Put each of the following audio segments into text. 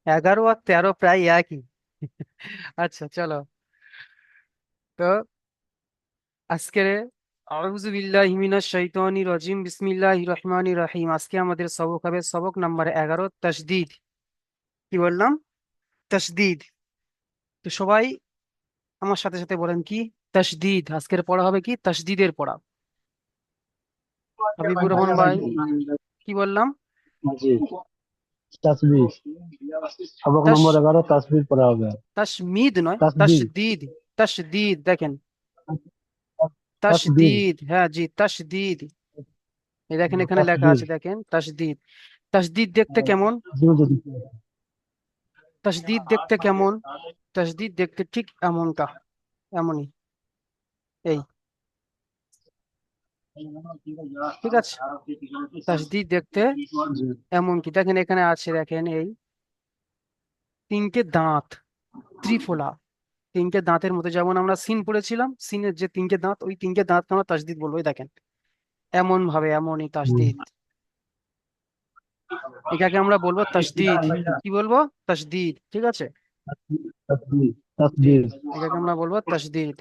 11 আর 13 প্রায় একই। আচ্ছা চলো। তো আজকে আউযু বিল্লাহি মিনাশ শাইতানির রাজিম, বিসমিল্লাহির রহমানির রহিম। আজকে আমাদের সবক হবে সবক নাম্বার 11, তাসদিদ। কি বললাম? তাসদিদ। তো সবাই আমার সাথে সাথে বলেন কি? তাসদিদ। আজকের পড়া হবে কি? তাসদিদের পড়া। হাবিবুর রহমান ভাই, কি বললাম? জি। তাসবিহ। সবক তাস নম্বর 11 তাসবিহ পড়া হবে। তাসমিদ নয়, তাসবিহ। তাসদিদ। তাসদিদ দেখেন। তাসবিহ। তাসদিদ, হ্যাঁ জি, তাসদিদ। এই দেখেন এখানে লেখা তাসবিহ। আছে, দেখেন তাসদিদ। তাসদিদ দেখতে কেমন? জিও যদি তাসদিদ দেখতে কেমন? তাসদিদ দেখতে ঠিক এমনটা, এমনই, এই, ঠিক আছে। তাসদিদ দেখতে জি। এমন কি, দেখেন এখানে আছে, দেখেন এই তিনটে দাঁত, ত্রিফলা। তিনটে দাঁতের মতো, যেমন আমরা সিন পড়েছিলাম, সিনের যে তিনটে দাঁত, ওই তিনটে দাঁতকে আমরা তাসদিদ বলবো। এই দেখেন এমন ভাবে, এমনই হুম। তাসদিদ। এটাকে আমরা বলবো তাসদিদ। কি বলবো? তাসদিদ, ঠিক আছে। তাসবিহ। জি, তাসবিহ। এটাকে আমরা বলবো তাসদিদ।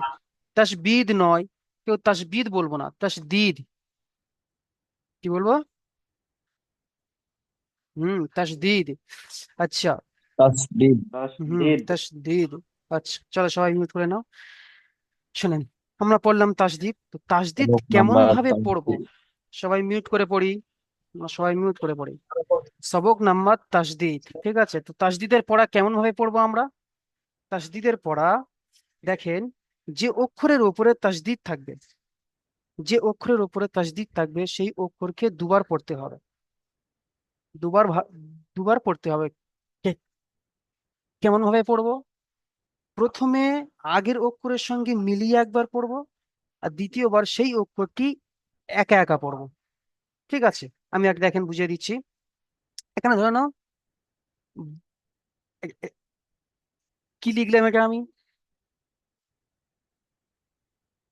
তাসবিদ নয়, কেউ তাসবিদ বলবো না, তাসদিদ। কি বলবো? তাসদিদ। আচ্ছা। তাসবিহ। তাসদিদ। আচ্ছা চলো, সবাই মিউট করে নাও। শুনেন, আমরা পড়লাম তাসদিদ, তো তাসদিদ সবক কেমন নাম্বার ভাবে পড়বো? তাসবিহ। সবাই মিউট করে পড়ি। আমরা সবাই মিউট করে পড়ি। সবক নাম্বার তাসদিদ, ঠিক আছে। তো তাসদিদের পড়া কেমন ভাবে পড়বো আমরা? তাসদিদের পড়া, দেখেন, যে অক্ষরের উপরে তাসদিদ থাকবে, যে অক্ষরের উপরে তাসদিদ থাকবে সেই অক্ষরকে দুবার পড়তে হবে। দুবার দুবার পড়তে হবে। কে- কেমন ভাবে পড়বো? প্রথমে আগের অক্ষরের সঙ্গে মিলিয়ে একবার পড়বো, আর দ্বিতীয়বার সেই অক্ষরটি একা একা পড়বো। ঠিক আছে, আমি এক দেখেন বুঝিয়ে দিচ্ছি। এখানে ধরে নাও, উম, কি লিখলাম এটা আমি?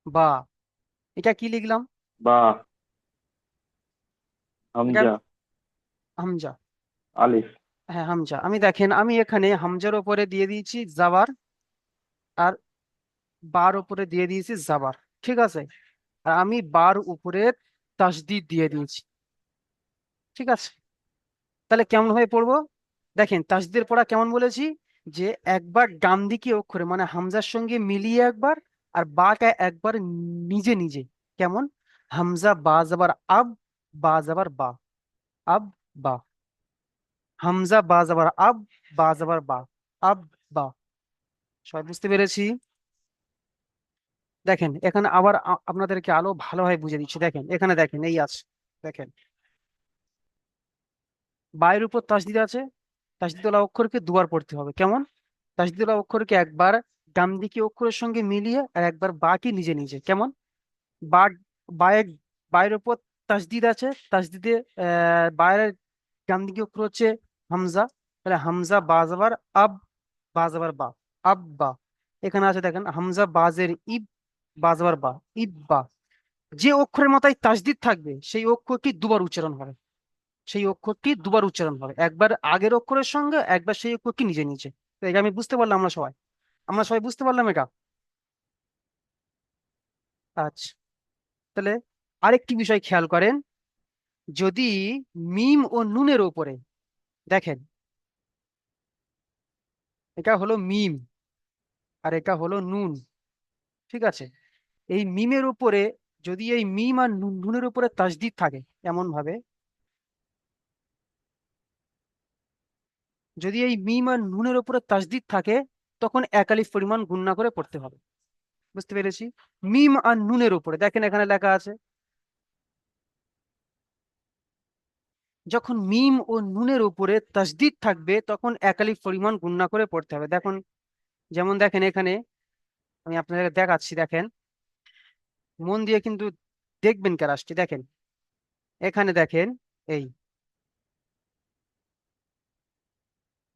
বা। এটা কি লিখলাম? বা। এটা হামজা। হামজা। আলিফ। হ্যাঁ হামজা। আমি দেখেন, আমি এখানে হামজার উপরে দিয়ে দিয়েছি জাবার, আর বার উপরে দিয়ে দিয়েছি জাবার, ঠিক আছে। আর আমি বার উপরে তাসদিদ দিয়ে দিয়েছি, ঠিক আছে। তাহলে কেমন ভাবে পড়বো? দেখেন তাসদিদের পড়া কেমন বলেছি, যে একবার ডান দিকে অক্ষরে মানে হামজার সঙ্গে মিলিয়ে একবার, আর বাটা একবার নিজে নিজে। কেমন? হামজা বা যাবার আব, বা যাবার বা, আব, বা। হামজা বা যাবার আব, বা যাবার বা, আব, বা। সবাই বুঝতে পেরেছি? দেখেন এখানে আবার আপনাদেরকে আলো ভালোভাবে বুঝিয়ে দিচ্ছি। দেখেন এখানে, দেখেন এই আছে, দেখেন বায়ের উপর তাসদিদ আছে। তাসদিদওয়ালা অক্ষরকে দুবার পড়তে হবে। কেমন? তাসদিদওয়ালা অক্ষরকে একবার ডান দিকে অক্ষরের সঙ্গে মিলিয়ে, আর একবার বাকি নিজে নিজে। কেমন? বা, বায়ের, বায়ের উপর তাসদিদ আছে, তাসদিদে বায়ের ডান দিকে অক্ষর হচ্ছে হামজা, তাহলে হামজা বা যাবার আব, বা যাবার বা, আব, বা। এখানে আছে দেখেন হামজা বাজের ইব, বা যাবার বা, ইব, বা। যে অক্ষরের মাথায় তাসদিদ থাকবে সেই অক্ষরটি দুবার উচ্চারণ হবে। সেই অক্ষরটি দুবার উচ্চারণ হবে, একবার আগের অক্ষরের সঙ্গে, একবার সেই অক্ষরটি নিজে নিজে। তো এটা আমি বুঝতে পারলাম, আমরা সবাই বুঝতে পারলাম এটা। আচ্ছা, তাহলে আরেকটি বিষয় খেয়াল করেন, যদি মিম ও নুনের উপরে, দেখেন এটা হলো মিম, আর এটা হলো নুন, ঠিক আছে। এই মিমের উপরে, যদি এই মিম আর নুনের উপরে তাসদিদ থাকে, এমন ভাবে, যদি এই মিম আর নুনের উপরে তাসদিদ থাকে, তখন এক আলিফ পরিমাণ গুণনা করে পড়তে হবে। বুঝতে পেরেছি? মিম আর নুনের উপরে, দেখেন এখানে লেখা আছে, যখন মিম ও নুনের উপরে তাসদিদ থাকবে তখন এক আলিফ পরিমাণ গুণনা করে পড়তে হবে। দেখুন, যেমন দেখেন এখানে, আমি আপনাদের দেখাচ্ছি, দেখেন মন দিয়ে কিন্তু দেখবেন ক্লাসটি। দেখেন এখানে, দেখেন এই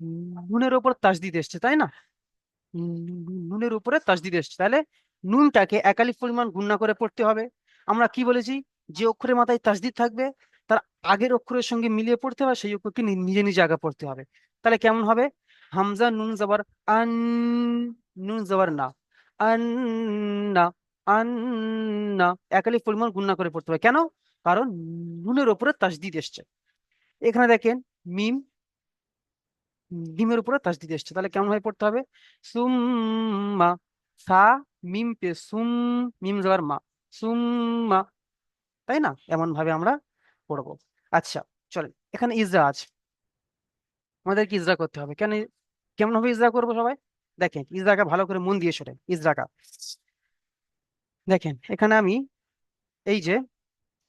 নুনের উপর তাসদিদ এসছে, তাই না? নুনের উপরে তাসদিদ এসছে, তাহলে নুনটাকে এক আলিফ পরিমাণ গুণনা করে পড়তে হবে। আমরা কি বলেছি? যে অক্ষরের মাথায় তাসদিদ থাকবে তার আগের অক্ষরের সঙ্গে মিলিয়ে পড়তে হবে, সেই অক্ষরকে নিজে নিজে আগে পড়তে হবে। তাহলে কেমন হবে? হামজা নুন জবর আন, নুন জবর না, আন না, আন না, একালি পরিমাণ গুণনা করে পড়তে হবে। কেন? কারণ নুনের উপরে তাসদিদ এসছে। এখানে দেখেন মিম, মিমের উপরে তাসদিদ এসছে, তাহলে কেমন ভাবে পড়তে হবে? সুম্মা, সা মিম পে সুম, মিম জবর মা, সুম্মা, তাই না? এমন ভাবে আমরা পড়বো। আচ্ছা, চলেন, এখানে ইজরা আছে, আমাদেরকে ইজরা করতে হবে। কেমন ভাবে ইজরা করবো সবাই? দেখেন ইজরাকা ভালো করে মন দিয়ে শোনেন। ইজরাকা দেখেন, এখানে আমি এই যে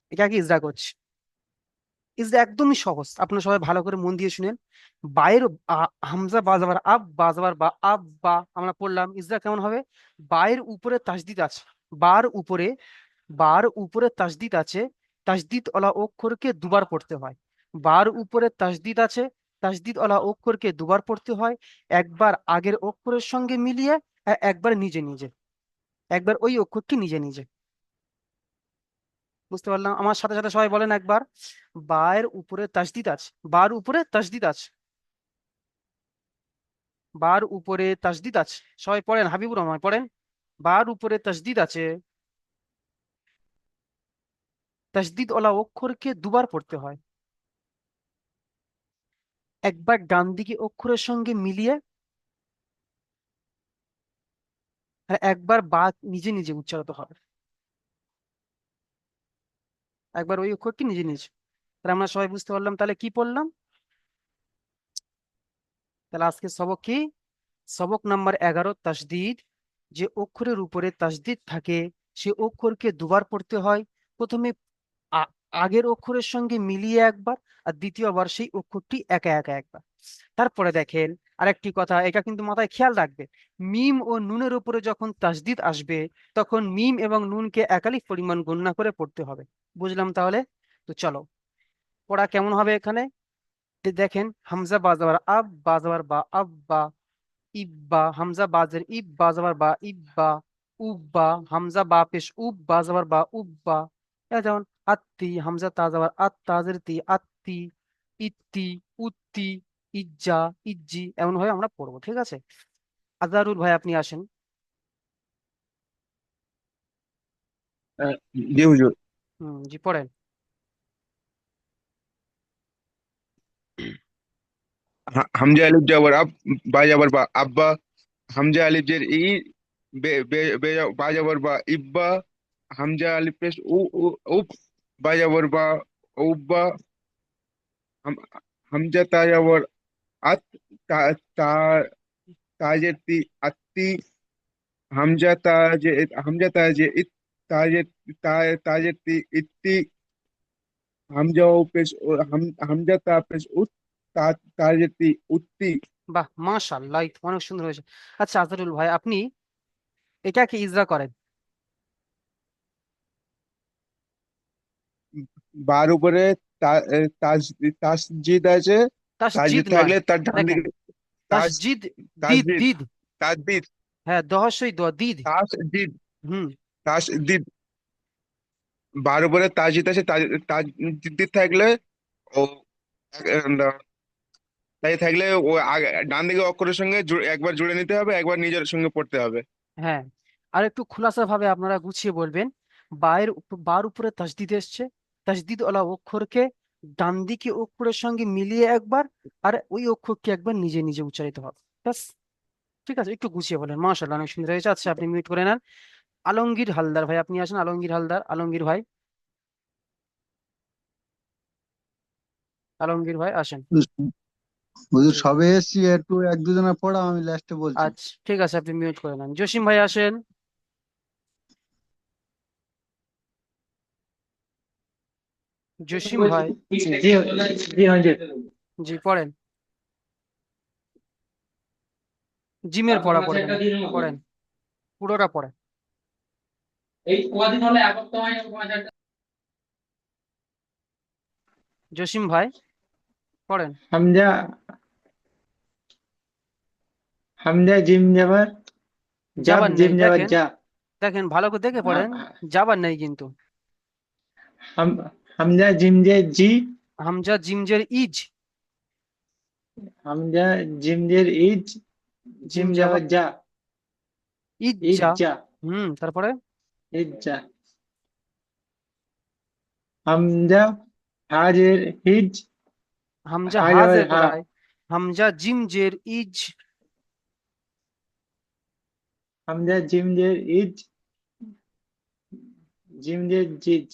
এটাকে ইজরা করছি। ইজরা একদমই সহজ, আপনারা সবাই ভালো করে মন দিয়ে শুনেন। বায়ের হামজা বাজাবার আব, বাজাবার বা, আব বা আমরা পড়লাম। ইজরা কেমন হবে? বায়ের উপরে তাসদিদ আছে, বার উপরে, বার উপরে তাসদিদ আছে, তাসদিদ ওলা অক্ষরকে দুবার পড়তে হয়। বার উপরে তাসদিদ আছে, তাসদিদ ওলা অক্ষরকে দুবার পড়তে হয়। একবার আগের অক্ষরের সঙ্গে মিলিয়ে, একবার নিজে নিজে, একবার ওই অক্ষরকে নিজে নিজে। বুঝতে পারলাম? আমার সাথে সাথে সবাই বলেন একবার, বায়ের উপরে তাসদিদ আছে, বার উপরে তাসদিদ আছে, বার উপরে তাসদিদ আছে। সবাই পড়েন, হাবিবুর রহমান পড়েন, বার উপরে তাসদিদ আছে, তাসদিদ ওলা অক্ষরকে দুবার পড়তে হয়। একবার ডান দিকে অক্ষরের সঙ্গে মিলিয়ে, আর একবার বা নিজে নিজে উচ্চারিত হবে, একবার ওই অক্ষরটি নিজে নিজে। তাহলে আমরা সবাই বুঝতে পারলাম তাহলে কি পড়লাম। তাহলে আজকে সবক কি? সবক নাম্বার 11, তাসদিদ। যে অক্ষরের উপরে তাসদিদ থাকে সে অক্ষরকে দুবার পড়তে হয়। প্রথমে আ- আগের অক্ষরের সঙ্গে মিলিয়ে একবার, আর দ্বিতীয়বার সেই অক্ষরটি একা একা একবার। তারপরে দেখেন আরেকটি কথা, এটা কিন্তু মাথায় খেয়াল রাখবে, মিম ও নুনের উপরে যখন তাসদিদ আসবে তখন মিম এবং নুনকে একালিক পরিমাণ গণনা করে পড়তে হবে। বুঝলাম তাহলে? তো চলো, পড়া কেমন হবে এখানে? দেখেন, হামজা বাজাবার আব, বাজাবার বা, আব্বা, ইব্বা, হামজা বাজের ইব, বাজাবার বা, ইব্বা, উব্বা, হামজা বা পেশ উব, বাজাবার বা, উব্বা। এটা যেমন আত্তি, হামজা তাজাবার আত, তাজের তি, আত্তি, ইত্তি, উত্তি, ইজ্জা, ইজ্জি, এমন ভাবে আমরা পড়বো। ঠিক আছে? আজহারুল ভাই আপনি আসেন। জি হুজুর। জি পড়েন। হামজা আলিফ যাবার আব, বা যাবার বা, আব্বা। হামজা আলিফ জের ই, বা যাবার বা, ইব্বা। হামজা আলিফ পেশ উ, উপ, বা যাবার বা, উব্বা। হাম- হামজা তা যাবার আত, তা তা তাজের তি, আত্তি। হামজা তাজে, হামজা তাজে ইত, তাজের তা, তাজের তি, ইত্তি। হামজা ও পেশ হামজা তা পেশ উত, তা, তাজের তি, উত্তি। বাহ, মাশাআল্লাহ, অনেক সুন্দর হয়েছে। আচ্ছা আজহারুল ভাই আপনি এটাকে ইজরা করেন। বার উপরে তাজ, তাসজিদ আছে। তাসজিদ তাসজিদ নয়, থাকলে তার ডান দেখেন দিকে তাস, তাসজিদ, দিদ তাসজিদ, দিদ, তাসজিদ, হ্যাঁ দহসই দোয়া দিদ। তাসজিদ, হুম। তাসজিদ। বার উপরে তাসজিদ আছে, তাসজিদ থাকলে ও, তাই থাকলে ও ডান দিকে অক্ষরের সঙ্গে একবার জুড়ে নিতে হবে, একবার নিজের সঙ্গে পড়তে হবে। হ্যাঁ, আর একটু খোলাসা ভাবে আপনারা গুছিয়ে বলবেন। বার উপরে তাসদিদ এসছে, তাসদিদ ওলা অক্ষরকে ডান দিকে অক্ষরের সঙ্গে মিলিয়ে একবার, আর ওই অক্ষরকে একবার নিজে নিজে উচ্চারিত হবে। ব্যাস। ঠিক আছে, একটু গুছিয়ে বলেন। মাশাআল্লাহ, অনেক সুন্দর হয়েছে। আচ্ছা আপনি মিউট করে নেন। আলমগীর হালদার ভাই আপনি আসেন, আলমগীর হালদার, আলমগীর ভাই, আলমগীর ভাই আসেন। হুজুর সবে এসছি, একটু এক দুজনের পড়াও, আমি লাস্টে বলছি। আচ্ছা ঠিক আছে, আপনি মিউট করে নেন। জসিম ভাই আসেন। জসিম ভাই, জি জি হুজুর। জি পড়েন, জিমের পড়া পড়বেন, পড়েন, পুরোটা পড়েন। এই কদিন হলো এক সপ্তাহ হয় না, 5,000 জসিম ভাই পড়েন। হামজা, হামজা জিম যাবার, জাব যাবার নেই, জিম যাবার দেখেন, যা। দেখেন ভালো করে দেখে আ- পড়েন। যাবার নেই কিন্তু। হাম, হামজা জিম যে জি, হামজা জিমজের ইজ, হামজা জিমজের ইজ জিম জিম যাবার যাওয়ার যা ইজ্জা। ইজ্জা তারপরে ইজ্জা হামজা হাজের হিজ হামজা হা যাওয়ার হাজের হা পড়ায় হামজা জিম জের ইজ। হামজা জিমজের ইজ জিমজের জিজ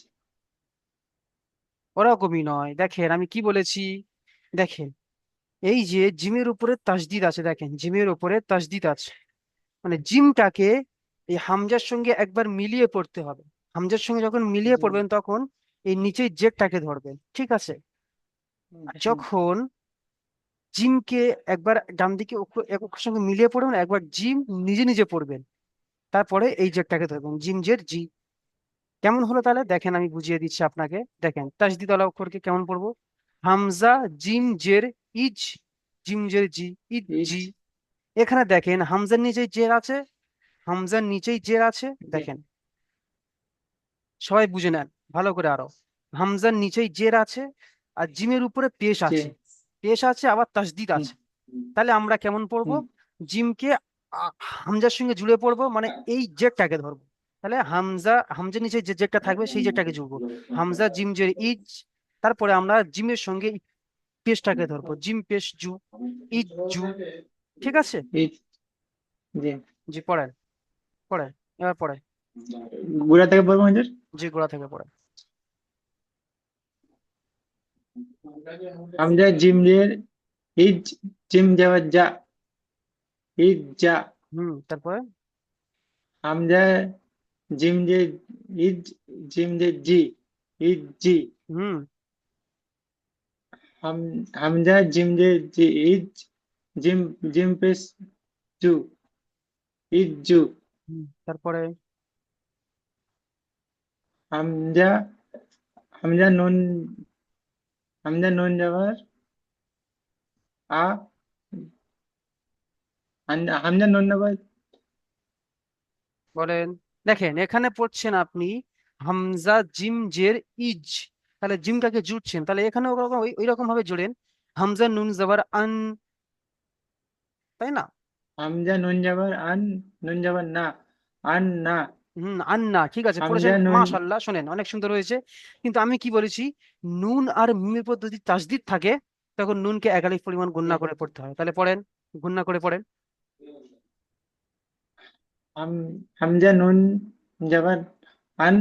ওরকমই নয়, দেখেন আমি কি বলেছি। দেখেন, এই যে জিমের উপরে তাসদিদ আছে, দেখেন জিমের উপরে তাসদিদ আছে, মানে জিমটাকে এই হামজার সঙ্গে একবার মিলিয়ে পড়তে হবে। হামজার সঙ্গে যখন মিলিয়ে জি পড়বেন তখন এই নিচের জেরটাকে ধরবেন, ঠিক আছে? আর জি যখন জিমকে একবার ডান দিকে এক অক্ষরের সঙ্গে মিলিয়ে পড়বেন, একবার জিম নিজে নিজে পড়বেন, তারপরে এই জেরটাকে ধরবেন, জিম জের জি। কেমন হলো তাহলে? দেখেন আমি বুঝিয়ে দিচ্ছি আপনাকে। দেখেন তাসদিদ ওয়ালা অক্ষরকে কেমন পড়বো। হামজা জিম জের ইজ, জিম জের জি, ইজ ইজ জি। এখানে দেখেন হামজার নিচেই জের আছে, হামজার নিচেই জের আছে। জি দেখেন সবাই বুঝে নেন ভালো করে আরো। হামজার নিচেই জের আছে, আর জিমের উপরে পেশ জি আছে, পেশ আছে আবার তাসদিদ হুম আছে। তাহলে আমরা কেমন পড়বো? হুম জিমকে হামজার সঙ্গে জুড়ে পড়বো, মানে এই জেরটাকে ধরবো। তাহলে হামজার নিচে যে জেরটা থাকবে সেই জেরটাকে জুড়বো। হামজা জিম জের ইজ, তারপরে আমরা জিমের সঙ্গে পেশটাকে ধরবো, জিম পেশ জু, ইজ জু। ঠিক আছে? ইজ জি জি পড়েন, পড়েন, এবার পড়েন। গোড়া থেকে পড়বো হুজুর জি গোড়া থেকে পড়েন। হামজা জিমজের ইজ জিম যাওয়ার যা ইজ যা তারপরে হামজা জিমজের ইজ জিমজের জি ইজ জি হুম হাম হামজা জিমজের জি ইজ জিম জিম পেশ জু ইজ জু তারপরে হামজা হামজা নুন হামজা নুন যাওয়ার আ হামজা নুন যাওয়ার বলেন। দেখেন এখানে পড়ছেন আপনি হামজা জিম জের ইজ, তাহলে জিমটাকে জুড়ছেন, তাহলে এখানে ওরকম ওই রকম ভাবে জুড়েন। হামজা নুন জবর আন, তাই না? হামজা নুন যাওয়ার আন নুন যাওয়ার না আন না আন্না, ঠিক আছে পড়েছেন, হামজা নুন মাশাআল্লাহ, শোনেন অনেক সুন্দর হয়েছে। কিন্তু আমি কি বলেছি, নুন আর মিমের পর যদি তাসদিদ থাকে তখন নুনকে এক আলিফ পরিমাণ গুণনা করে পড়তে হয়। তাহলে পড়েন, গুণনা করে পড়েন। হাম হামজা নুন যাবার আন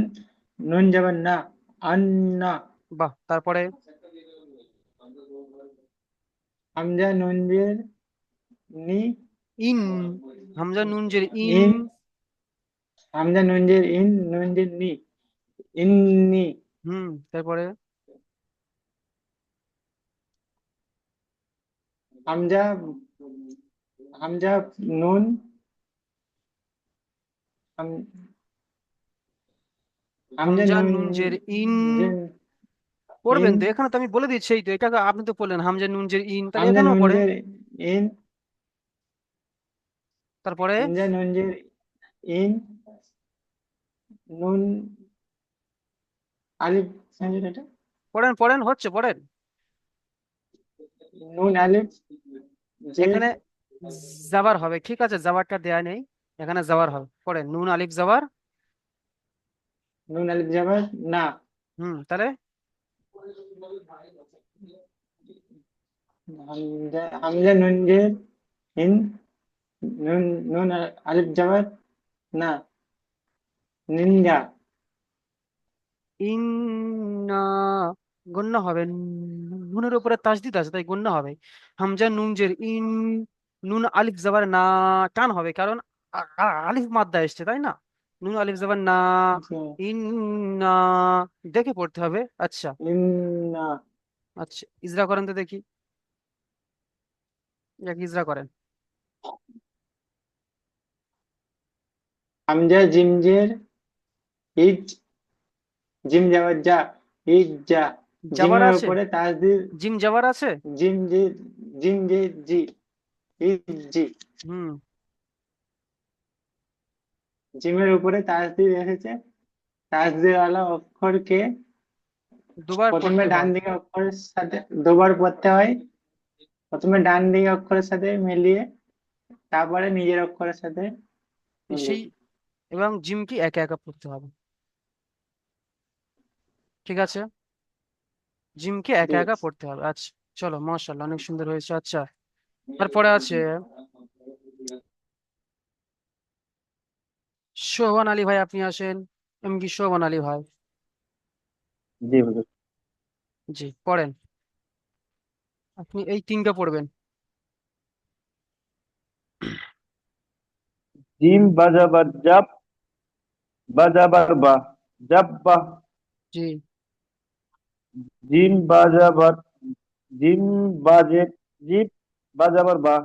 নুন যাবার না আন না বাহ, তারপরে হামজা নুন জের নি ইন, হামজা নুন জের ইন। ইন হামজা নুন জের ইন নুন জের নি ইন্নি তারপরে হামজা হামজা নুন হাম- হামজা হামজা নুন নুন জের ইন। জের ইন পড়বেন তো, এখানে তো আমি বলে দিচ্ছি, এই তো এটা আপনি তো পড়লেন হামজা নুন জের ইন, তাহলে হামজা এখানেও নুন পড়েন। জের ইন তারপরে হামজা নুন জের ইন নুন আলিফ এটা পড়েন, পড়েন, হচ্ছে পড়েন। নুন আলিফ জের এখানে জাবার হবে, ঠিক আছে, জাবারটা দেয়া নেই, এখানে জাবার হবে, পড়েন নুন আলিফ জাবার। নুন আলিফ যাবার না তাহলে হামজা হামজা নুন জের ইন নুন নুন আলিফ যাবার না নিন্দা ইন্না, গণ্য হবে, নুনের উপরে তাসদিদ আছে তাই গণ্য হবে। হামজা নুন জের ইন, নুন আলিফ জাবার না, টান হবে কারণ আলিফ মাদ্দা এসছে, তাই না? নুন আলিফ জাবার না, জি, ইন্না, দেখে পড়তে হবে। আচ্ছা, ইন্না আচ্ছা ইজরা করেন তো দেখি, এক ইজরা করেন। হামজা জিম জের ইজ জিম যাবার যা ইজ যা জাবার জিমের আছে, উপরে তাসদিদ জিম জাবার আছে। জিম জে জিম জে জি ইজ জি হুম জিমের উপরে তাসদিদ এসেছে তাসদিদ ওয়ালা অক্ষরকে দুবার প্রথমে পড়তে ডান হয়। দিকে অক্ষরের সাথে দুবার পড়তে হয় প্রথমে ডান দিকে অক্ষরের সাথে মিলিয়ে তারপরে নিজের অক্ষরের সাথে মিলিয়ে। সেই এবং জিমকে একা একা পড়তে হবে, ঠিক আছে? জিমকে একা একা পড়তে হবে। আচ্ছা, চলো, মাশাআল্লাহ, অনেক সুন্দর হয়েছে। আচ্ছা, তারপরে আছে সোহান আলী ভাই, আপনি আসেন। এম কি সোহান আলী ভাই? জি হুজুর। জি, পড়েন। আপনি এই তিনটা পড়বেন। জিম বাজাবার জাব, বাজাবার বা, জাব বা। জি, জিম বাজাবার, জিম বাজে জিব, বাজাবার বা,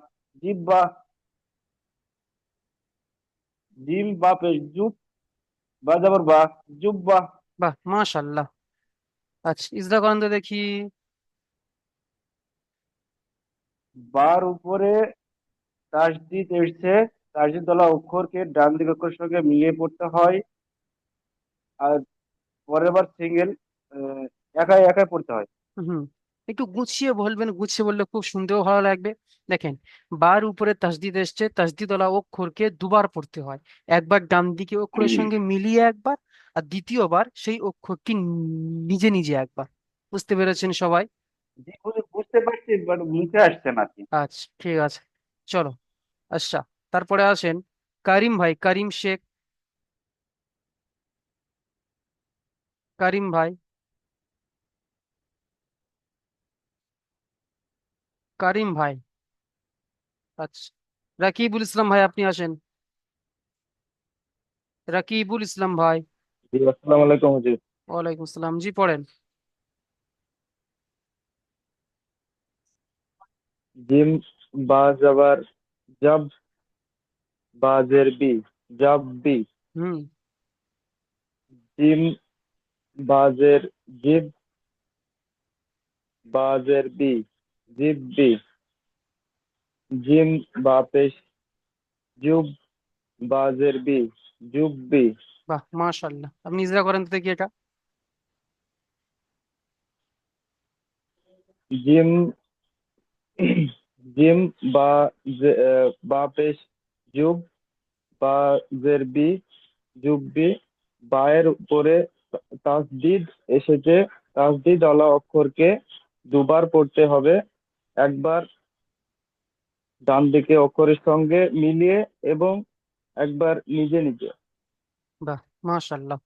জিব বা। জিম বাপে জুব, বাজাবার বা, জুব বা। বাহ, মাশাআল্লাহ। আচ্ছা, ইজরা করেন তো দেখি। বার উপরে তাসদিদ এসছে, তাসদিদ ওয়ালা অক্ষরকে ডান দিক অক্ষরের সঙ্গে মিলিয়ে পড়তে হয়। আর পরের বার সিঙ্গেল, একাই একাই পড়তে হয়। হুম, একটু গুছিয়ে বলবেন, গুছিয়ে বললে খুব শুনতেও ভালো লাগবে। দেখেন, বার উপরে তাসদিদ এসছে, তাসদিদওয়ালা অক্ষরকে দুবার পড়তে হয়। একবার ডান দিকে অক্ষরের সঙ্গে মিলিয়ে একবার, আর দ্বিতীয়বার সেই অক্ষরটি নিজে নিজে একবার। বুঝতে পেরেছেন সবাই? জি হুজুর, বুঝতে পারছি, বাট মুখে আসছে না কি। আচ্ছা, ঠিক আছে, চলো। আচ্ছা, তারপরে আসেন কারিম ভাই, কারিম শেখ। কারিম ভাই, কারিম ভাই। আচ্ছা, রাকিবুল ইসলাম ভাই, আপনি আসেন। রাকিবুল ইসলাম ভাই। জি, আসসালামু আলাইকুম হুজুর। ওয়ালাইকুম আসসালাম, জি পড়েন। জিম বা যাবার জাব, বাজের বি, জাব বি। হুম, জিম বাজের জিব, বাজের বি, জিব বি। জিম বাপেশ জুব, বাজের বি, জুব বি। বাহ, মাশাআল্লাহ। আপনি ইজরা করেন তো দেখি এটা। জিম জিম বা বাপেশ জুব, বাজের বি, জুব বি। বায়ের উপরে তাসদিদ এসেছে, তাসদিদ ওয়ালা অক্ষরকে দুবার পড়তে হবে। একবার ডান দিকে অক্ষরের সঙ্গে মিলিয়ে এবং একবার নিজে নিজে। বাহ, মাশাআল্লাহ,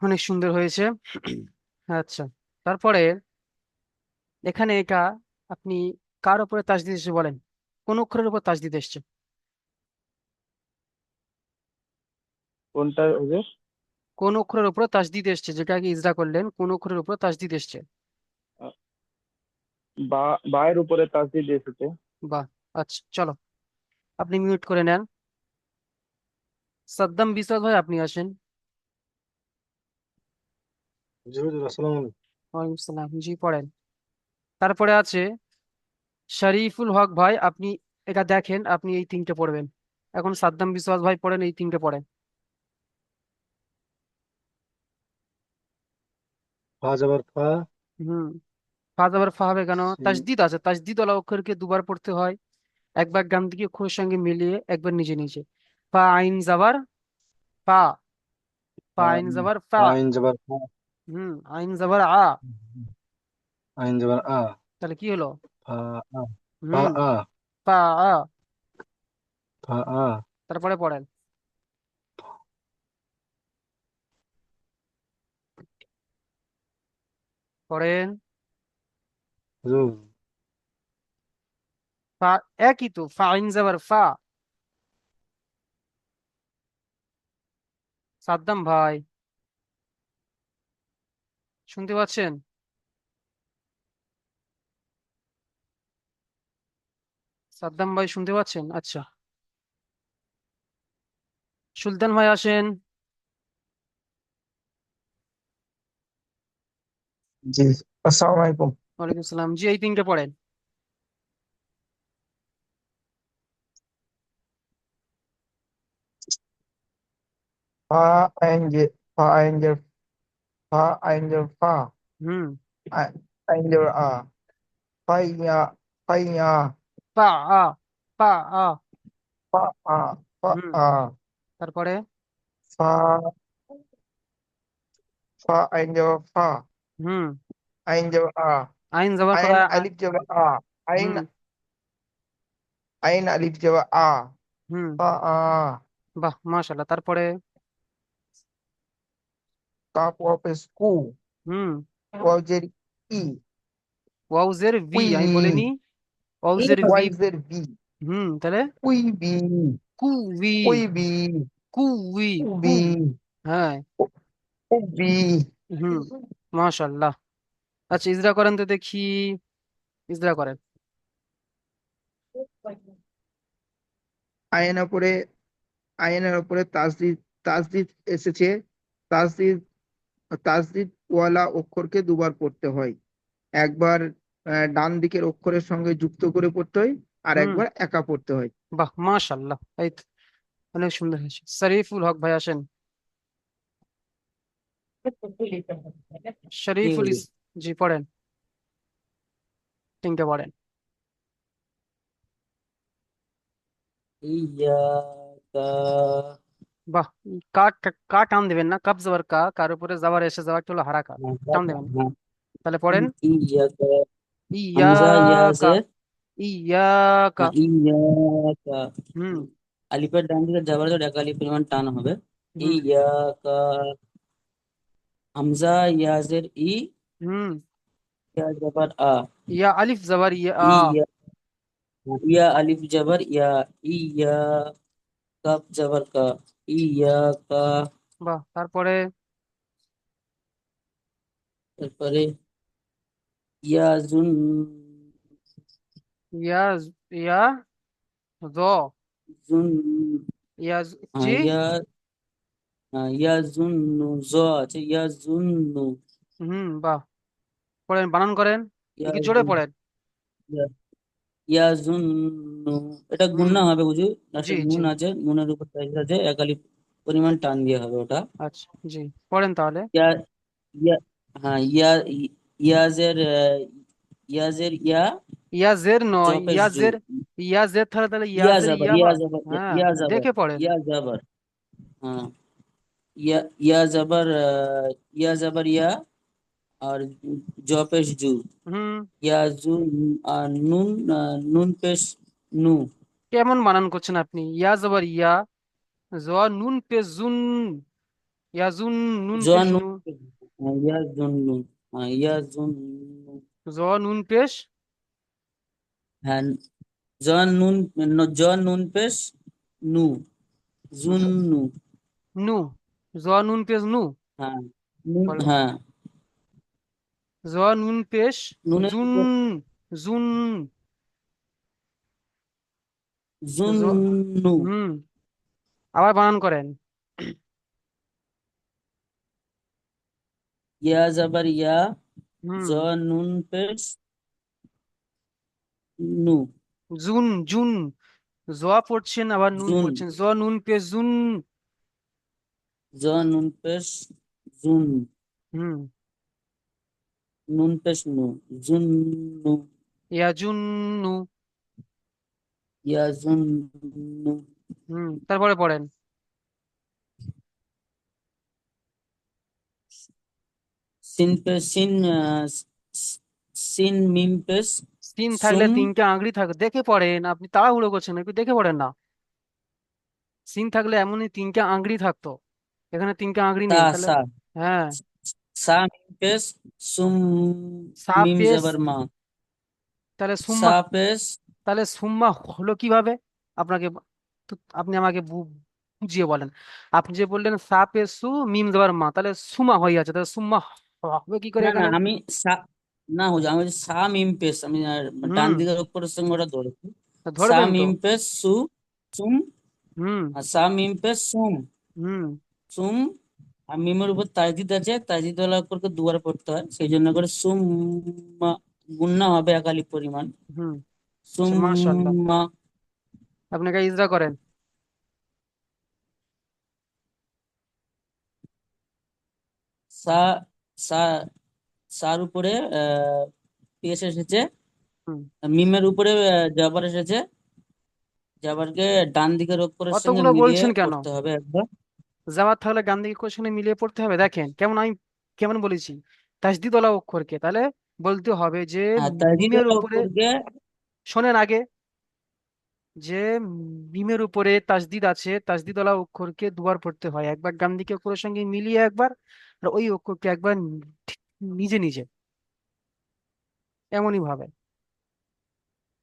অনেক সুন্দর হয়েছে। আচ্ছা, তারপরে এখানে এটা আপনি কার উপরে তাসদিদ এসেছে বলেন? কোন অক্ষরের উপর তাসদিদ এসছে? কোনটা হবে? কোন অক্ষরের উপর তাসদিদ এসছে, যেটা আগে ইজরা করলেন, কোন অক্ষরের উপর তাসদিদ এসছে? বা, বায়ের উপরে তাসদিদ এসেছে। বাহ, আচ্ছা, চলো, আপনি মিউট করে নেন। সাদ্দাম বিসাদ ভাই, আপনি আসেন। জি হুজুর, আসসালামু আলাইকুম। ওয়ালাইকুম সালাম, জি পড়েন। তারপরে আছে শরীফুল হক ভাই, আপনি এটা দেখেন, আপনি এই তিনটে পড়বেন। এখন সাদ্দাম বিসাদ ভাই পড়েন, এই তিনটে পড়েন। ফা যাবার ফা, হুম, ফা যাবার ফা হবে কেন? সিন, তাসদিদ আছে, তাসদিদ ওয়ালা অক্ষরকে দুবার পড়তে হয়। একবার ডান দিকে অক্ষরের সঙ্গে মিলিয়ে, একবার নিজে নিজে। ফা আইন যাবার ফা, ফা ফা, আইন যাবার ফা। ফা আইন যাবার ফা, আইন যাবার আ। আইন যাবার আ, তাহলে কি হলো? ফা আ, ফা হুম, আ, ফা আ। ফা আ। তারপরে পড়েন। পড়েন। হুজুর, ফা, একই তো, ফা আইন যাবার ফা। সাদ্দাম ভাই, শুনতে পাচ্ছেন? সাদ্দাম ভাই, শুনতে পাচ্ছেন? আচ্ছা, সুলতান ভাই আসেন। জি, আসসালামু আলাইকুম। ওয়ালাইকুম সালাম, জি এই তিনটে পড়েন। ফা আইন জে, ফা আইন জের, ফা আইন জের ফা, হুম, আইন জের আ, ফাইয়া ফাইয়া পা আ পা আ ফা আ ফা হুম আ তারপরে ফা ফা আইন জবর ফা হুম আইন জবর আ আইন জবর আইন কোথায় আলিফ জবর আ আইন হুম আইন আলিফ জবর আ হুম ফা আ বাহ মাশাআল্লাহ তারপরে কাপ ওয়াও পেশ কু হুম ওয়াও জের ই ওয়াউজের ভি কুই আমি বলিনি ওয়াউজের ভি ওয়াইজের বি তাহলে কুই বি কুবি কুই বি কুবি কু কুবি হ্যাঁ কুবি হুম মাশাআল্লাহ আচ্ছা ইজরা করেন তো দেখি ইজরা করেন আয়নের উপরে আয়নের উপরে তাসদিদ তাসদিদ এসেছে তাসদিদ তাসদিদ ওয়ালা অক্ষরকে দুবার পড়তে হয় একবার ডান দিকের অক্ষরের সঙ্গে যুক্ত করে পড়তে হয় আর হুম একবার একা পড়তে হয়। বাহ মাশাআল্লাহ এই তো, অনেক সুন্দর হয়েছে শরীফুল হক ভাই আসেন জি শরীফুল হুজুর। জি পড়েন তিনটে পড়েন ইয়াকা বাহ কা কা কা টান দেবেন না কাব জবর কার উপরে জবর এসে যাওয়াটা হলো হারাকা টান দেবেন না। হ্যাঁ, তাহলে পড়েন ইয়াকা হামজা ইয়াকা ইয়াজের ইয়াকা ইয়াকা হুম আলিফের ডান দিকে যাবার জন্য এক আলিফ পরিমাণ টান হবে। হুম ইয়াকা হামজা ইয়াজের হুম ইয়া যাবার আ ইয়া আলিফ জবর ইয়া ইয়া ইয়া আলিফ যাবার ইয়া ইয়া কাফ যাবার কা ইয়াকা বাহ তারপরে তারপরে ইয়াজুন ইয়া ইয়া জ জুন জি ইয়া ইয়াজুন্নু জ আছে ইয়াজুন্নু বাহ পড়েন বানান করেন দেখি জোরে ইয়াজুন পড়েন ইয়া- ইয়াজুন্নু এটা হুম গুণনা হবে বুঝি লাস্টে জি জি নুন আছে নুনের উপর তাইজ আছে একালি পরিমাণ টান দিয়ে হবে ওটা আচ্ছা জি পড়েন তাহলে ইয়া ইয়া হ্যাঁ ইয়াজের ইয়াজের ইয়া ইয়া জের নয় জপেশ ইয়া জু জের ইয়া জের তাহলে তাহলে ইয়া ইয়া জের যাবার ইয়া ইয়া যাবার হ্যাঁ ইয়া যাবার দেখে পড়েন ইয়া যাবার হ্যাঁ ইয়া ইয়া যাবার ইয়া যাবার ইয়া আর জপেশ জু হুম ইয়াজু আর নুন নুন পেশ নু কেমন বানান করছেন আপনি ইয়া জবর ইয়া জ নুন পে জুন ইয়াজুন নুন পে জন জু নুন ইয়াজুন নু ইয়াজুন নু জ নুন পেশ হ্যাঁ জন নুন জন নুন পেশ নু জুন নু নু জ নুন পেশ নু হ্যাঁ নুন বলেন হ্যাঁ জ নুন পেশ নুনের জুন উপর জুন জুন জ নু আবার বানান করেন ইয়া যাবার ইয়া হুম জন নুন পেশ নু জুন জুন জ পড়ছেন আবার নুন জুন পড়ছেন জ নুন পেশ জুন জন নুন পেশ জুন হুম নুন পেশ নু জুন নু ইয়াজুন্নু ইয়াজুন নু তারপরে পড়েন সিন পেশ সিন সিন মিম পেশ সিন থাকলে সুম তিনটে আংগুলি থাকে দেখে পড়েন আপনি তাড়াহুড়ো করছেন একটু দেখে পড়েন না সিন থাকলে এমনই তিনটে আংগুলি থাকতো এখানে তিনটে আংগুলি তা নেই তাহলে সা হ্যাঁ সা মিম পেশ সুম সা মিম পেশ যাবার মা তাহলে সুম্মা সা পেশ তাহলে সুম্মা হলো কিভাবে আপনাকে তো আপনি আমাকে বুঝিয়ে বলেন আপনি যে বললেন সা পেশ সু মিম জবর মা তাহলে সুমা হয়ে আছে তাহলে সুম্মা হবে কি করে না না এখানে আমি সা না হুজুর আমি বলছি সা মিম পেশ আমি ডান হুম দিকের অক্ষরের সঙ্গে ওটা ধরেছি সা ধরবেন তো মিম পেশ সু সুম হুম আর সা মিম পেশ সুম হুম সুম আর মিমের উপর তাজদিদ আছে তাজদিদ ওয়ালা অক্ষরকে দুবার পড়তে হয় সেই জন্য করে সুম গুণনা হবে একালি পরিমাণ হুম আচ্ছা মাশাআল্লাহ সুম্মা আপনাকে ইজরা করেন সা সা সার উপরে পেশ এসেছে হুম মিমের উপরে জাবার এসেছে, জাবারকে ডান দিকের অক্ষরের সঙ্গে অতগুলো মিলিয়ে বলছেন কেন? পড়তে হবে একবার। জামাত তাহলে গান দিকে কোশ্চেনে মিলিয়ে পড়তে হবে। দেখেন কেমন আমি কেমন বলেছি, তাসদিদওয়ালা অক্ষরকে তাহলে বলতে হবে যে হ্যাঁ, তাজদিদ মিমের উপরে, অক্ষরকে। শোনেন আগে, যে মিমের উপরে তাসদিদ আছে, তাসদিদওয়ালা অক্ষরকে দুবার পড়তে হয়, একবার ডান দিকে অক্ষরের সঙ্গে মিলিয়ে একবার, আর ওই অক্ষরকে একবার ঠিক নিজে নিজে, এমনই ভাবে।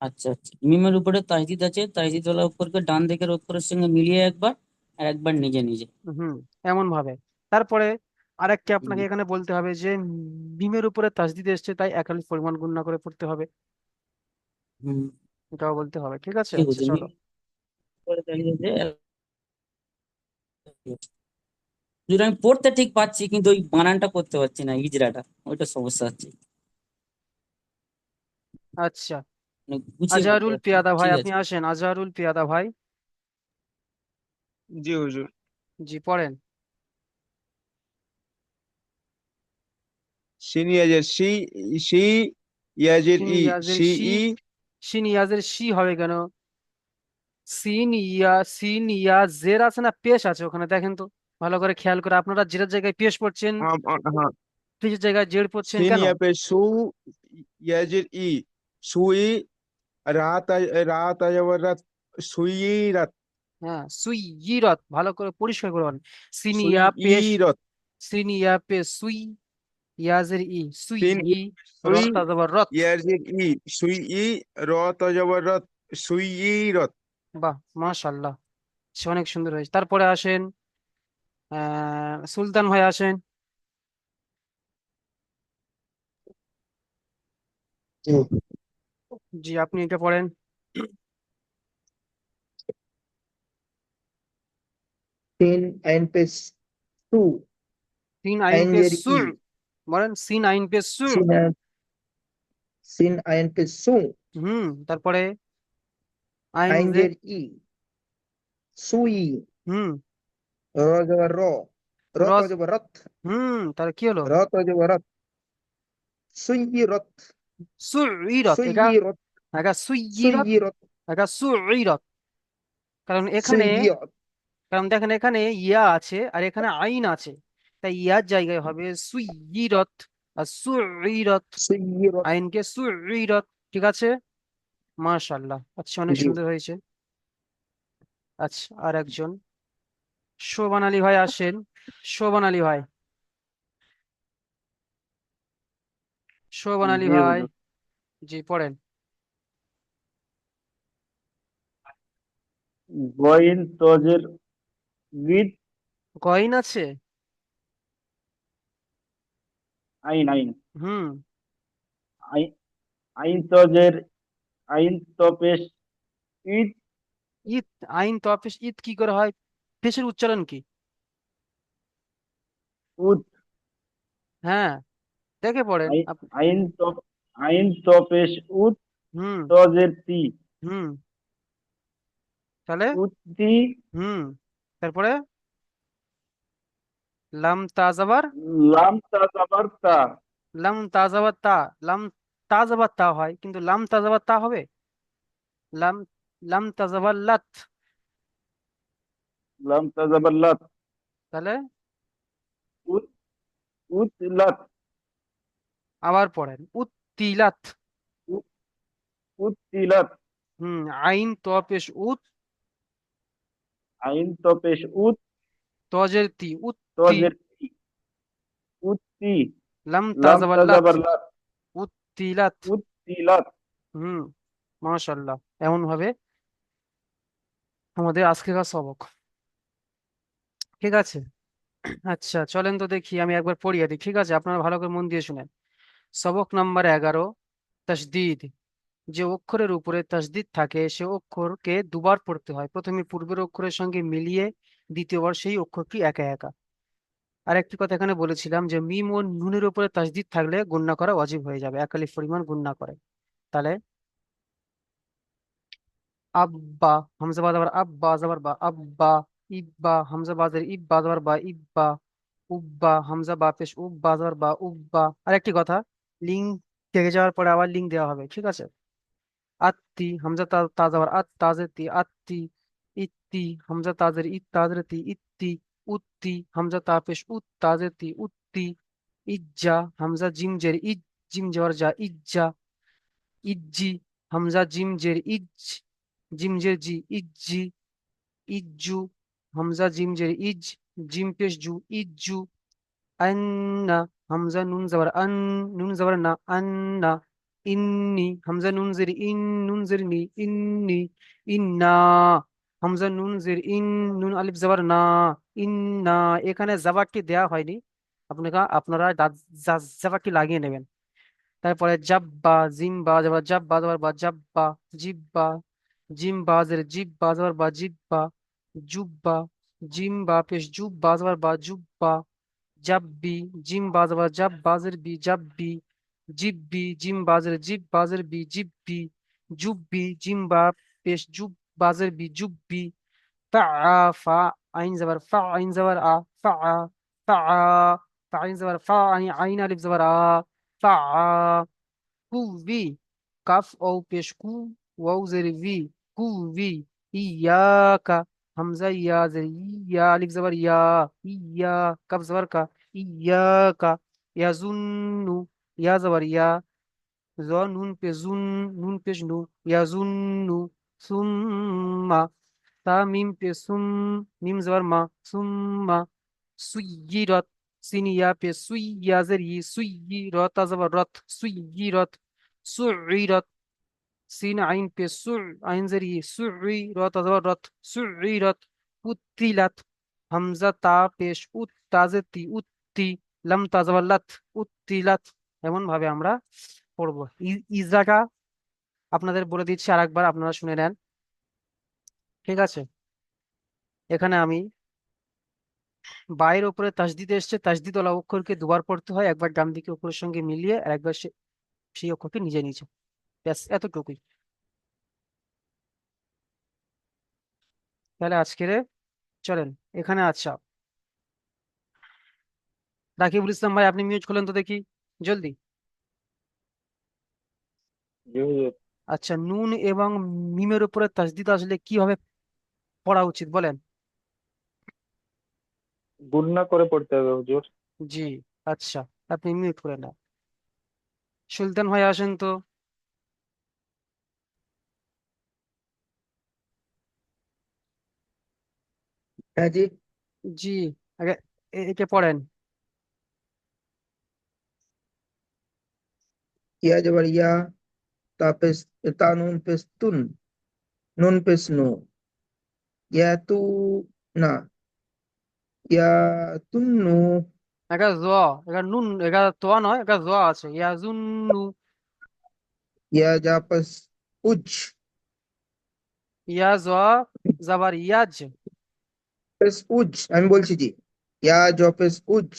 আচ্ছা আচ্ছা, মিমের উপরে তাজদিদ আছে, তাজদিদওয়ালা অক্ষরকে ডান দিকের অক্ষরের সঙ্গে মিলিয়ে একবার, আর একবার নিজে নিজে। হুম, এমন ভাবে। তারপরে আরেকটা হুম, আপনাকে এখানে বলতে হবে যে মিমের উপরে তাসদিদ এসছে, তাই একালিফ পরিমাণ গুণ না করে পড়তে হবে, হুম, এটাও বলতে হবে। ঠিক আছে, ঠিক আচ্ছা আছে। চলো। মিমের উপরে তাজদিদ আছে। যদি আমি পড়তে ঠিক পাচ্ছি কিন্তু ওই বানানটা করতে পারছি না, হিজড়াটা, ওইটা সমস্যা হচ্ছে। আচ্ছা, মানে গুছিয়ে পড়তে আজহারুল পারছি না। পিয়াদা ভাই, ঠিক আপনি আছে। আসেন, আজহারুল পিয়াদা ভাই। জি হুজুর। জি পড়েন। সিন ইয়াজের সি, সি ইয়াজের শিন ই, ইয়াজের সি শি, ই। শিন ইয়াজের শি হবে কেন? সিন ইয়া জের আছে না পেশ আছে ওখানে, দেখেন তো ভালো করে খেয়াল করে, আপনারা জেরের জায়গায় পেশ পড়ছেন, हाँ हाँ। পেশের জায়গায় জের পড়ছেন সিন কেন? ইয়া पे सु ইয়াজের ই, সুই। রাত রাত আজবরাত, সুইরাত। হ্যাঁ, সুইয়িরত, ভালো করে পরিষ্কার করে বলেন। সিনিয়া পেশ, সুইরত। সিনিয়া পে সুই, ইয়াজের ই সুই সিন ই, সুই রত আবার রত। ইয়াজের ই, সুই ই। রত আজবরাত, সুইরত। বাহ, মাশাল্লাহ, সে অনেক সুন্দর হয়েছে। তারপরে আসেন সুলতান ভাই আসেন। জি। জি, আপনি এটা পড়েন। সিন আইন পেশ সু, সিন আইন আইন পে জের ই, সুর, বলেন সিন আইন পে সুর। সিন সিন আইন পেশ সু, তারপরে আইন আইন জে, জের ই, সুই, হুম, র জবর র, রত রস, জবর রত, তার কি হলো? রত জবর রত, সুইরত, সুইরত, একা সুইরত, একা সুইরত, সুইরত, একা সুইরত। কারণ এখানে, সুইরত, কারণ দেখেন এখানে ইয়া আছে আর এখানে আইন আছে, তাই ইয়ার জায়গায় হবে সুইরত, আর সুইরত, সুইরত। আইনকে সুইরত। ঠিক আছে, মাশাআল্লাহ, আচ্ছা অনেক জি। সুন্দর হয়েছে। আচ্ছা, আর একজন শোভান আলী ভাই আসেন। শোভান আলী ভাই, শোভান আলী জি ভাই, হুজুর। জি পড়েন। গইন তজের গিদ। কইন আছে। আইন আইন। হুম, আইন আইন তজের, আইন তো পেশ ঈদ। ঈদ, আইন তো অফিস ঈদ কি করে হয়? পেশের উচ্চারণ কি? উদ। হ্যাঁ, দেখে পড়েন আইন আপনি। আইন তো, আইন তো পেশ উদ, হুম তজের তি, হুম তাহলে, উত্তি। হুম, তারপরে লাম তাজাবার, লাম তা জাবার তা। লাম তাজাবার তা, লাম তাজাবার তা হয়, কিন্তু লাম তাজাবার তা হবে? লাম, লাম তাজাবার লাত, লাম তা জাবার লাত। তাহলে উত, উতলাত। আবার পড়েন উত্তিলাত। উ- উত্তিলাত। আইন তো পেশ উত, আইন তো পেশ উত, তজের তি উত্তি, তজের তি, উত্তি। লাম লাম তাজাবার তা লাত, জাবার লাত, উত্তিলাত। উত্তিলাত। হুম, মাশাআল্লাহ, এমন ভাবে আমাদের আজকের সবক। ঠিক আছে, আচ্ছা চলেন তো দেখি, আমি একবার পড়িয়ে দিই, ঠিক আছে? আপনারা ভালো করে মন দিয়ে শুনেন। সবক নাম্বার 11, তাসদিদ। যে অক্ষরের উপরে তাসদিদ থাকে সে অক্ষরকে দুবার পড়তে হয়, প্রথমে পূর্বের অক্ষরের সঙ্গে মিলিয়ে, দ্বিতীয়বার সেই অক্ষরটি একা একা। আর একটি কথা এখানে বলেছিলাম যে মিম ও নুনের উপরে তাসদিদ থাকলে গুণনা করা ওয়াজিব হয়ে যাবে, একালিফ পরিমাণ গুণনা করে। তাহলে আব্বা, হামজা বাদ আবার আব্বা, যাবার বা আব্বা। ইব্বা, হামজা বাদের ইব্বা, যাবার বা ইব্বা। উব্বা, হামজা বা পেশ উব্বা, যাবার বা উব্বা। আর একটি কথা, লিঙ্ক থেকে যাওয়ার পরে আবার লিঙ্ক দেওয়া হবে, ঠিক আছে? আত্তি হামজা তা তা যাবার আত তাজের তি আত্তি ইত্তি হামজা তাজের ইত তাজের তি ইত্তি উত্তি হামজা তা পেশ উত তাজের তি উত্তি ইজ্জা হামজা জিম জের ইজ জিম যাওয়ার যা ইজ্জা ইজ্জি হামজা জিম জের ইজ জিম জের জি ইজ্জি ইজ্জু হামজা জিম জের ইজ জিম পেশ জু ইজ্জু আন্না হামজা নুন যাবার আন নুন যাবার না আন্না ইন্নি হামজা নুন জের ইন নুন জের নি ইন্নি ইন্না হামজা নুন জের ইন নুন আলিফ যাবার না ইন্না এখানে জাবারটি দেয়া হয়নি আপনারা জাবারটি লাগিয়ে নেবেন। তারপরে জাব্বা জিম্বা যাবার জাব্বা যাবার বা জাব্বা জিব্বা জিম্বা জের জিব্বা যাবার বা জিব্বা জুব্বা জিম্বা পেশ জুব্বা যাবার বা জুব্বা জাব্বি জিম বাজাবার জাব বাজের বি জাব্বি জিব্বি জিম বাজের জিব বাজের বি জিব্বি জুব্বি জিম বা পেশ জুব বাজের বি জুব্বি ফা ফা আইন যাবার ফা আইন যাবার আ ফা ফা ফা আইন যাবার ফা আইন আইন আলিফ যাবার আ ফা কুভি কাফ ও পেশ কু ওয়াও জের ভি কুভি ইয়াকা হামজা ইয়া জের ইয়া আলিফ যাবার ইয়া ইয়া কাফ যাবার কা ইয়াকা ইয়াজুন্নু ইয়া যাবার ইয়া জ নুন পে জুন নুন পেশ নু ইয়াজুন্নু সুম্মা তা মিম পে সুম মিম যাবার মা সুম্মা সুইয়িরত সিনিয়া পে সুইয়া জের ই সুইয়িরত তা যাবার রত সুইয়িরত সুইরত সিন আইন পে আইন জের ই সুইরত তা যাবার রত সুইরত উত্তিলাত হামজা তা পেশ উত তাজে তি উত্তি লাম তা যাবার লাত উত্তিলাত। এমন ভাবে আমরা পড়বো। ইজাকা আপনাদের বলে দিচ্ছি আরেকবার, আপনারা শুনে নেন, ঠিক আছে? এখানে আমি বায়ের উপরে তাসদিদ এসছে, তাসদিদ ওলা অক্ষরকে দুবার পড়তে হয়, একবার ডান দিকে অক্ষরের সঙ্গে মিলিয়ে আর একবার সেই অক্ষরকে নিজে নিজে। ব্যাস এতটুকুই। তাহলে আজকের চলেন এখানে। আচ্ছা, রাকিবুল ইসলাম ভাই আপনি মিউট খুলেন তো দেখি জলদি। জি হুজুর। আচ্ছা, নুন এবং মিমের উপরে তাসদিদ আসলে কিভাবে পড়া উচিত বলেন? গুণনা করে পড়তে হবে হুজুর। জি, আচ্ছা, আপনি মিউট করে নেন। সুলতান ভাই আসেন তো। হ্যাঁ জি। জি, আগে একে পড়েন। ইয়া যাবার ইয়া, তা পেশ তা নুন পেশ তুন, নুন পেশ নু, ইয়া তু না, ইয়া তুন্নু, একা জ, একা নুন, একা তোয়া নয়, একা জ আছে, ইয়াজুন্নু। ইয়া যা পেশ উজ, ইয়া জ যাবার ইয়াজ। পেশ উজ, আমি বলছি জি। ইয়া জ পেশ উজ,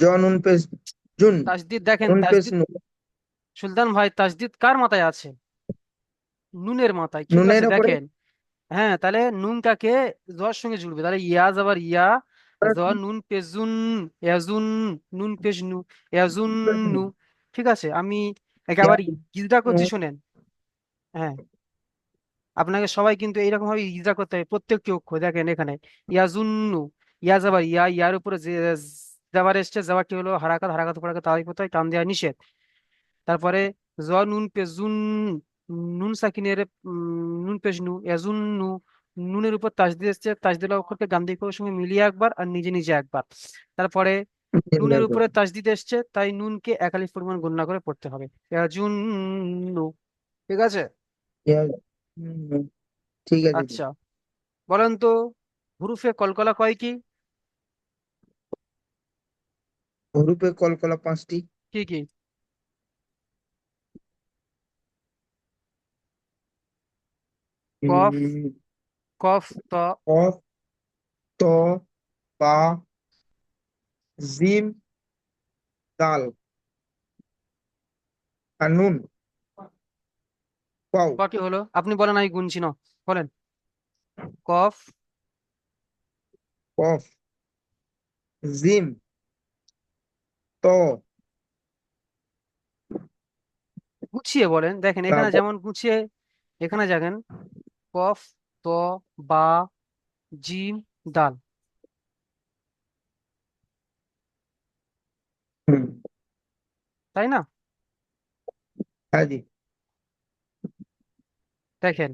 জ নুন পেশ জুন, তাসদিদ দেখেন, নুন পেশ তাসদিদ নু, সুলতান ভাই তাসদিদ কার মাথায় আছে? নুনের মাথায়, ঠিক আছে নুনের ওপরে দেখেন। হ্যাঁ, তাহলে নুনটাকে জর সঙ্গে জুড়বে, তাহলে ইয়া যাবার ইয়া, জ নুন পেজুন, ইয়াজুন, নুন পেজ নু, ইয়াজুন নু। ঠিক আছে, আমি একে ইয়া আবার ইজরা নু, করছি শোনেন। হ্যাঁ, আপনাকে সবাই কিন্তু এইরকম ভাবে ইজরা করতে হবে প্রত্যেকটি অক্ষর। দেখেন এখানে ইয়াজুন্নু, ইয়া যাবার ইয়া, ইয়ার উপরে যে যাবার এসছে, যাবারটি হলো হারাকাত, হারাকাত পড়াকে তারিফ হতে হয়, টান দেওয়া নিষেধ। তারপরে জ নুন পেজুন, নুন সাকিনের নুন পেশ নু, ইয়াজুন্নু, নুনের উপর তাসদিদ এসছে, তাসদিদ অক্ষরকে গান দিকে সঙ্গে মিলিয়ে একবার আর নিজে নিজে একবার। তারপরে নুনের উপরে তাসদিদ এসছে, তাই নুনকে এক আলিফ পরিমাণ গণনা করে পড়তে হবে, ইয়াজুন্নু। ঠিক আছে? ইয়া হুম, ঠিক আছে জি। আচ্ছা, বলেন তো হুরুফে কলকলা কয় কি? হরুপে কলকলা পাঁচটি। কি কি? কফ, উম, কফ ত, কফ, ত, পা, জিম, দাল, আর নুন, ওয়াও। কটি হলো? আপনি বলেন, আমি গুনছি না, বলেন। কফ, কফ, জিম, ত, গুছিয়ে বলেন। দেখেন এখানে তারপর যেমন গুছিয়ে এখানে দেখেন কফ, ত, বা, জিম, দাল। হুম। তাই না? হ্যাঁ জি। দেখেন